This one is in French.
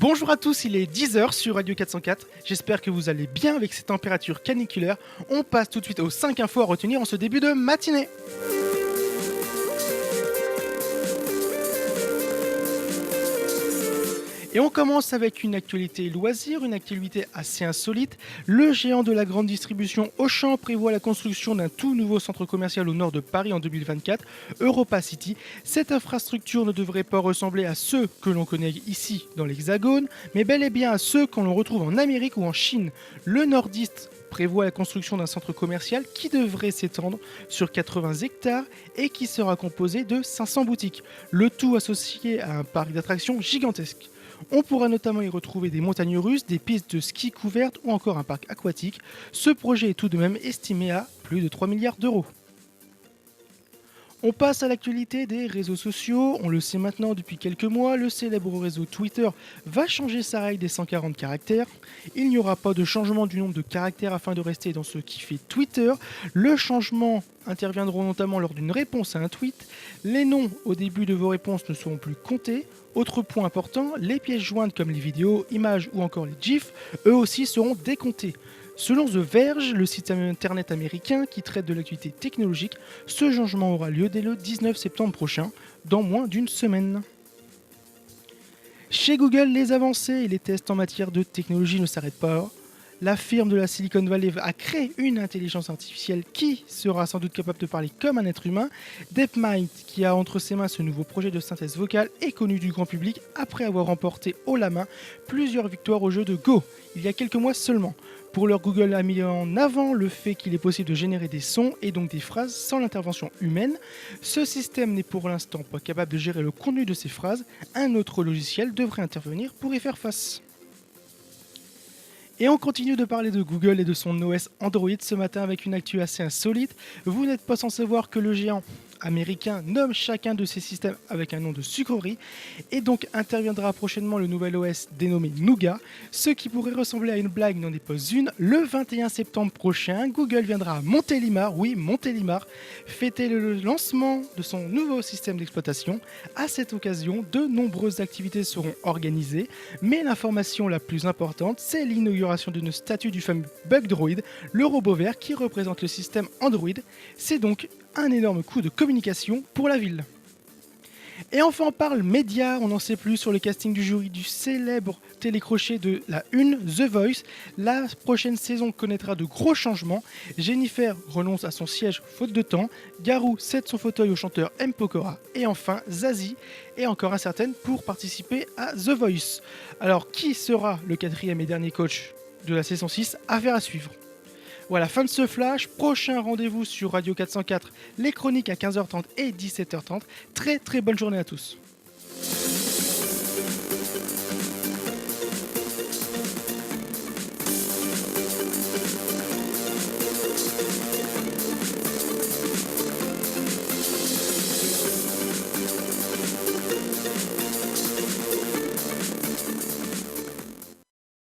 Bonjour à tous, il est 10h sur Radio 404. J'espère que vous allez bien avec ces températures caniculaires. On passe tout de suite aux 5 infos à retenir en ce début de matinée. Et on commence avec une actualité loisir, une actualité assez insolite. Le géant de la grande distribution Auchan prévoit la construction d'un tout nouveau centre commercial au nord de Paris en 2024, Europa City. Cette infrastructure ne devrait pas ressembler à ceux que l'on connaît ici dans l'Hexagone, mais bel et bien à ceux qu'on retrouve en Amérique ou en Chine. Le nordiste prévoit la construction d'un centre commercial qui devrait s'étendre sur 80 hectares et qui sera composé de 500 boutiques, le tout associé à un parc d'attractions gigantesque. On pourra notamment y retrouver des montagnes russes, des pistes de ski couvertes ou encore un parc aquatique. Ce projet est tout de même estimé à plus de 3 milliards d'euros. On passe à l'actualité des réseaux sociaux. On le sait maintenant depuis quelques mois, le célèbre réseau Twitter va changer sa règle des 140 caractères. Il n'y aura pas de changement du nombre de caractères afin de rester dans ce qui fait Twitter. Le changement interviendra notamment lors d'une réponse à un tweet. Les noms au début de vos réponses ne seront plus comptés. Autre point important, les pièces jointes comme les vidéos, images ou encore les GIFs, eux aussi seront décomptés. Selon The Verge, le site internet américain qui traite de l'actualité technologique, ce changement aura lieu dès le 19 septembre prochain, dans moins d'une semaine. Chez Google, les avancées et les tests en matière de technologie ne s'arrêtent pas. La firme de la Silicon Valley a créé une intelligence artificielle qui sera sans doute capable de parler comme un être humain. DeepMind, qui a entre ses mains ce nouveau projet de synthèse vocale, est connu du grand public après avoir remporté haut la main plusieurs victoires au jeu de Go, il y a quelques mois seulement. Pour leur Google a mis en avant le fait qu'il est possible de générer des sons et donc des phrases sans l'intervention humaine. Ce système n'est pour l'instant pas capable de gérer le contenu de ces phrases. Un autre logiciel devrait intervenir pour y faire face. Et on continue de parler de Google et de son OS Android ce matin avec une actu assez insolite. Vous n'êtes pas sans savoir que le géant américain nomme chacun de ses systèmes avec un nom de sucrerie et donc interviendra prochainement le nouvel OS dénommé Nougat. Ce qui pourrait ressembler à une blague n'en est pas une. Le 21 septembre prochain, Google viendra à Montélimar, oui Montélimar, fêter le lancement de son nouveau système d'exploitation. À cette occasion, de nombreuses activités seront organisées, mais l'information la plus importante, c'est l'inauguration d'une statue du fameux Bug Droid, le robot vert qui représente le système Android. C'est donc un énorme coup de communication pour la ville. Et enfin on parle médias, on n'en sait plus sur le casting du jury du célèbre télécrochet de la Une, The Voice. La prochaine saison connaîtra de gros changements. Jennifer renonce à son siège faute de temps, Garou cède son fauteuil au chanteur M. Pokora et enfin Zazie est encore incertaine pour participer à The Voice. Alors qui sera le quatrième et dernier coach de la saison 6? Affaire à suivre. Voilà, fin de ce flash. Prochain rendez-vous sur Radio 404, les chroniques à 15h30 et 17h30. Très très bonne journée à tous.